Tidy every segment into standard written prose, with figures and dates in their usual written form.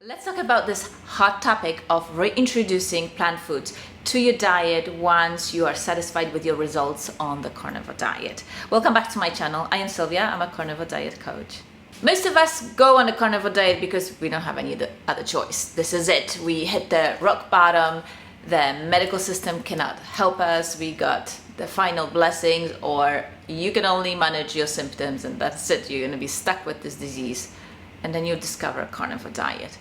Let's talk about this hot topic of reintroducing plant foods to your diet once you are satisfied with your results on the carnivore diet. Welcome back to my channel. I am Sylvia. I'm a carnivore diet coach. Most of us go on the carnivore diet because we don't have any other choice. This is it. We hit the rock bottom. The medical system cannot help us. We got the final blessings, or you can only manage your symptoms and that's it. You're going to be stuck with this disease. And then you discover a carnivore diet.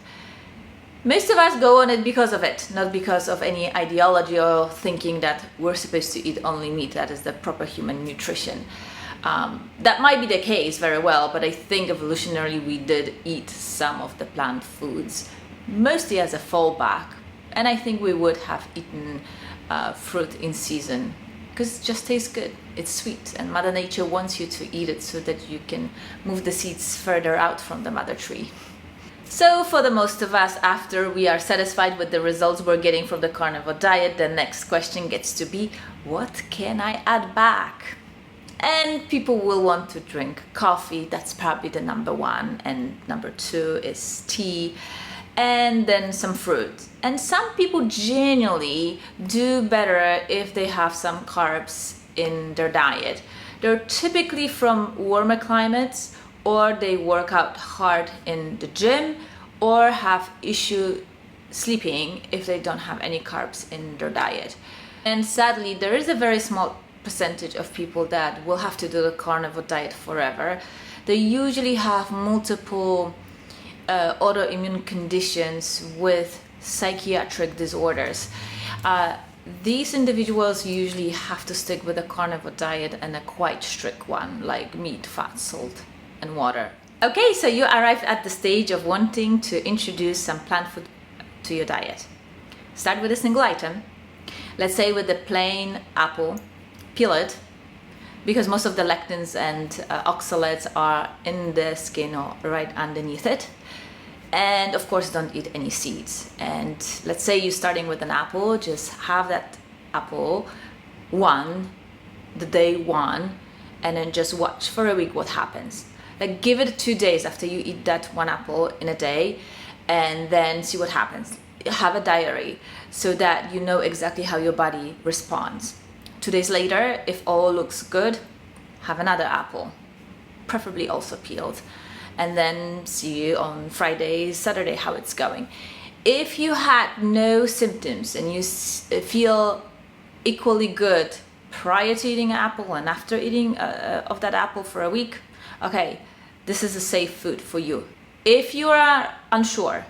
Most of us go on it because of it, not because of any ideology or thinking that we're supposed to eat only meat. That is the proper human nutrition. That might be the case very well, but I think evolutionarily we did eat some of the plant foods, mostly as a fallback. And I think we would have eaten fruit in season because it just tastes good. It's sweet, and Mother Nature wants you to eat it so that you can move the seeds further out from the mother tree. So for the most of us, after we are satisfied with the results we're getting from the carnivore diet, the next question gets to be, what can I add back? And people will want to drink coffee. That's probably the number one. And number two is tea, and then some fruit. And some people genuinely do better if they have some carbs in their diet. They're typically from warmer climates, or they work out hard in the gym, or have issue sleeping if they don't have any carbs in their diet. And sadly, there is a very small percentage of people that will have to do the carnivore diet forever. They usually have multiple autoimmune conditions with psychiatric disorders. These individuals usually have to stick with a carnivore diet, and a quite strict one, like meat, fat, salt, and water. Okay, so you arrived at the stage of wanting to introduce some plant food to your diet. Start with a single item. Let's say with the plain apple. Peel it, because most of the lectins and oxalates are in the skin or right underneath it. And of course, don't eat any seeds. And let's say you're starting with an apple, just have that apple the day one, and then just watch for a week what happens. Like, give it 2 days after you eat that one apple in a day, and then see what happens. Have a diary so that you know exactly how your body responds. 2 days later, if all looks good, have another apple, preferably also peeled, and then see you on Friday, Saturday, how it's going. If you had no symptoms and you feel equally good prior to eating an apple and after eating of that apple for a week, okay, this is a safe food for you. If you are unsure,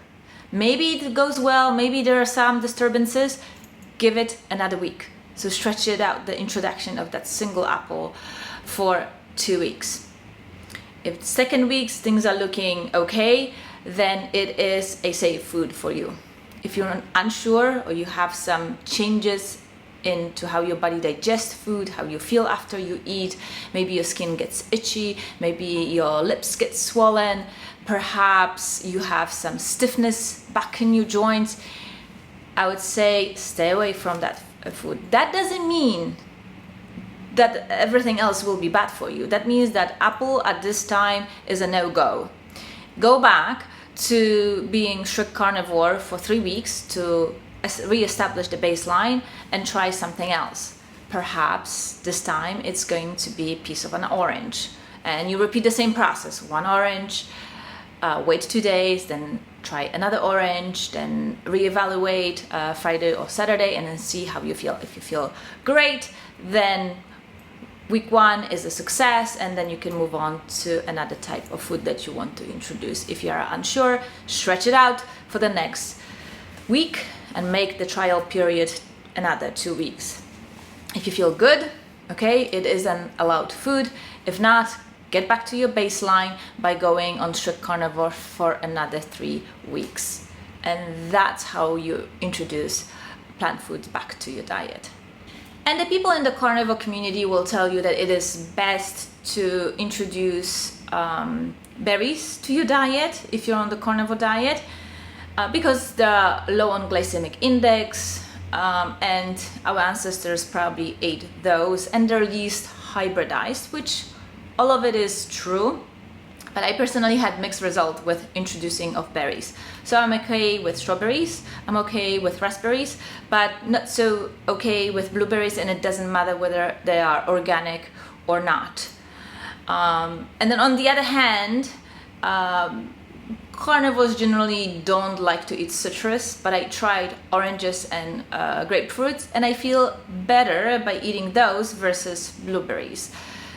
maybe it goes well, maybe there are some disturbances, give it another week. So stretch it out, the introduction of that single apple, for 2 weeks. If the second week things are looking okay, then it is a safe food for you. If you're unsure, or you have some changes into how your body digests food, how you feel after you eat, maybe your skin gets itchy, maybe your lips get swollen, perhaps you have some stiffness back in your joints, I would say stay away from that food. That doesn't mean that everything else will be bad for you. That means that apple at this time is a no-go. Go back to being strict carnivore for 3 weeks to re-establish the baseline and try something else. Perhaps this time it's going to be a piece of an orange, and you repeat the same process. One orange, wait 2 days, then try another orange, then reevaluate Friday or Saturday, and then see how you feel. If you feel great, then week 1 is a success, and then you can move on to another type of food that you want to introduce. If you are unsure, stretch it out for the next week and make the trial period another 2 weeks. If you feel good, okay, it is an allowed food. If not, get back to your baseline by going on strict carnivore for another 3 weeks. And that's how you introduce plant foods back to your diet. And the people in the carnivore community will tell you that it is best to introduce berries to your diet if you're on the carnivore diet, because they're low on glycemic index, and our ancestors probably ate those, and they're least hybridized, which all of it is true. But I personally had mixed result with introducing of berries. So I'm okay with strawberries, I'm okay with raspberries, but not so okay with blueberries, and it doesn't matter whether they are organic or not. And then on the other hand, carnivores generally don't like to eat citrus, but I tried oranges and grapefruits, and I feel better by eating those versus blueberries.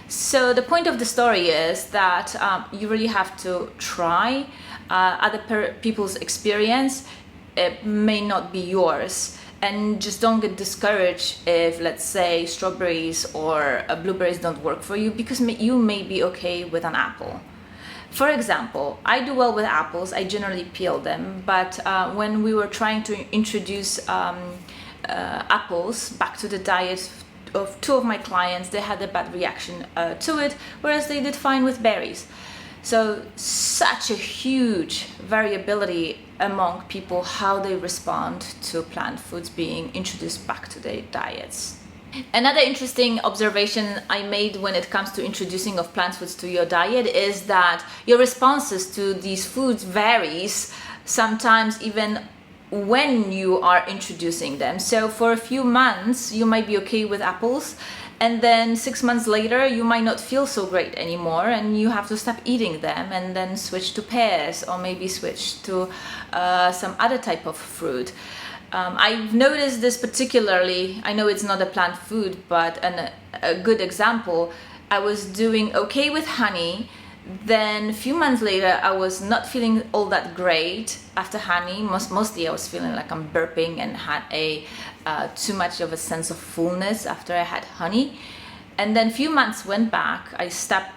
So the point of the story is that you really have to try. Other people's experience, it may not be yours, and just don't get discouraged if, let's say, strawberries or blueberries don't work for you, because you may be okay with an apple. For example, I do well with apples. I generally peel them, but when we were trying to introduce apples back to the diet of 2 of my clients, they had a bad reaction to it, whereas they did fine with berries. So such a huge variability among people how they respond to plant foods being introduced back to their diets. Another interesting observation I made when it comes to introducing of plant foods to your diet is that your responses to these foods varies, sometimes even when you are introducing them. So for a few months you might be okay with apples, and then 6 months later you might not feel so great anymore, and you have to stop eating them and then switch to pears, or maybe switch to some other type of fruit. I've noticed this particularly, I know it's not a plant food, but a good example. I was doing okay with honey, then a few months later I was not feeling all that great after honey. Mostly I was feeling like I'm burping and had too much of a sense of fullness after I had honey. And then a few months went back, I stopped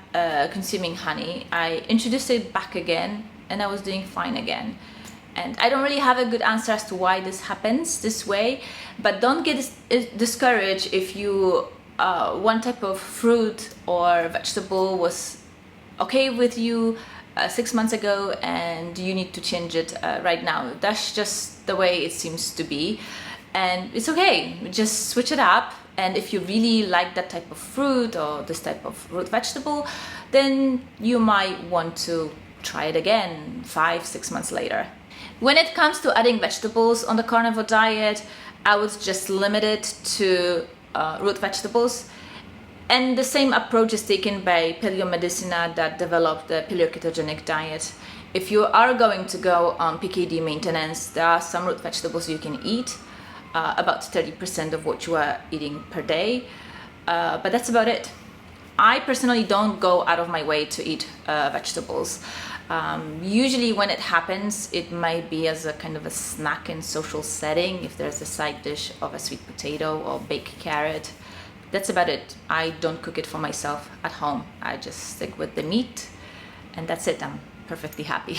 consuming honey, I introduced it back again, and I was doing fine again. And I don't really have a good answer as to why this happens this way, but don't get discouraged if you one type of fruit or vegetable was okay with you 6 months ago and you need to change it right now. That's just the way it seems to be, and it's okay. Just switch it up, and if you really like that type of fruit or this type of root vegetable, then you might want to try it again 5-6 months later. When it comes to adding vegetables on the carnivore diet, I was just limited to root vegetables. And the same approach is taken by Paleomedicina that developed the paleoketogenic diet. If you are going to go on PKD maintenance, there are some root vegetables you can eat, about 30% of what you are eating per day, but that's about it. I personally don't go out of my way to eat vegetables. Usually when it happens, it might be as a kind of a snack in social setting, if there's a side dish of a sweet potato or baked carrot. That's about it. I don't cook it for myself at home. I just stick with the meat, and that's it. I'm perfectly happy.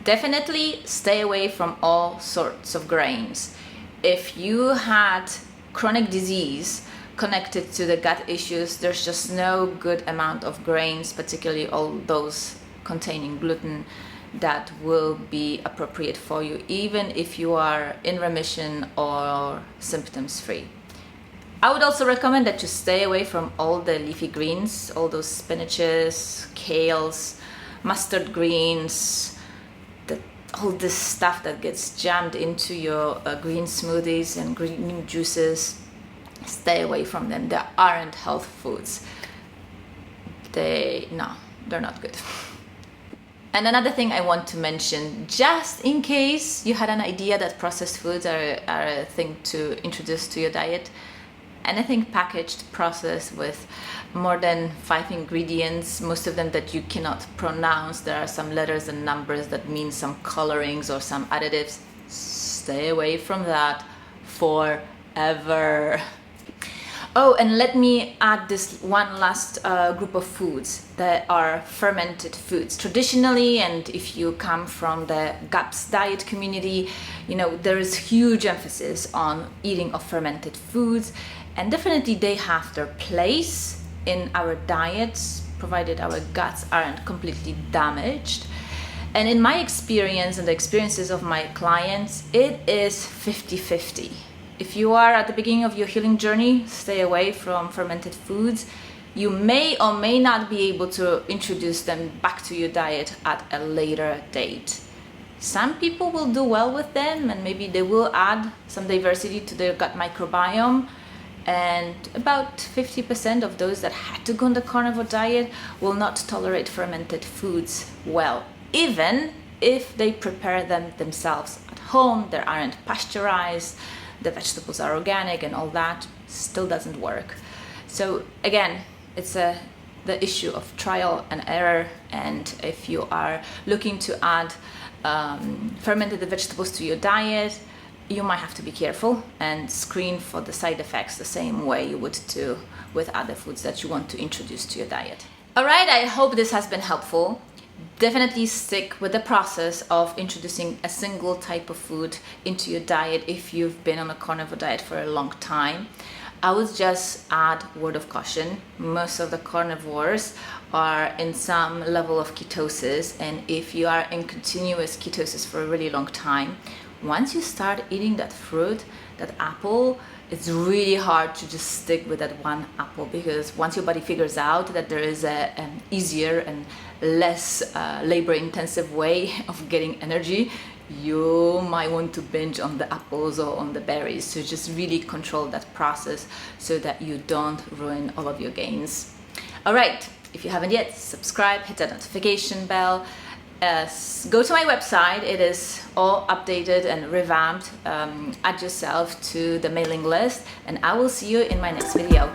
Definitely stay away from all sorts of grains. If you had chronic disease connected to the gut issues, there's just no good amount of grains, particularly all those containing gluten, that will be appropriate for you, even if you are in remission or symptoms free. I would also recommend that you stay away from all the leafy greens, all those spinaches, kales, mustard greens, all this stuff that gets jammed into your green smoothies and green juices. Stay away from them. They aren't health foods. They're not good. And another thing I want to mention, just in case you had an idea that processed foods are a thing to introduce to your diet, anything packaged, processed with more than 5 ingredients, most of them that you cannot pronounce, there are some letters and numbers that mean some colorings or some additives, stay away from that forever. Oh, and let me add this one last group of foods that are fermented foods. Traditionally, and if you come from the GAPS diet community, you know, there is huge emphasis on eating of fermented foods, and definitely they have their place in our diets, provided our guts aren't completely damaged. And in my experience and the experiences of my clients, it is 50-50. If you are at the beginning of your healing journey, stay away from fermented foods. you may or may not be able to introduce them back to your diet at a later date. Some people will do well with them, and maybe they will add some diversity to their gut microbiome. And about 50% of those that had to go on the carnivore diet will not tolerate fermented foods well, even if they prepare them themselves at home. They aren't pasteurized, the vegetables are organic, and all that still doesn't work. So again, it's the issue of trial and error. And if you are looking to add fermented vegetables to your diet, you might have to be careful and screen for the side effects the same way you would do with other foods that you want to introduce to your diet. All right, I hope this has been helpful. Definitely stick with the process of introducing a single type of food into your diet if you've been on a carnivore diet for a long time. I would just add word of caution. Most of the carnivores are in some level of ketosis, and if you are in continuous ketosis for a really long time, once you start eating that fruit, that apple, it's really hard to just stick with that one apple, because once your body figures out that there is an easier and less labor-intensive way of getting energy, you might want to binge on the apples or on the berries. So just really control that process so that you don't ruin all of your gains. All right, if you haven't yet, subscribe, hit that notification bell. Go to my website. It is all updated and revamped. Add yourself to the mailing list, and I will see you in my next video.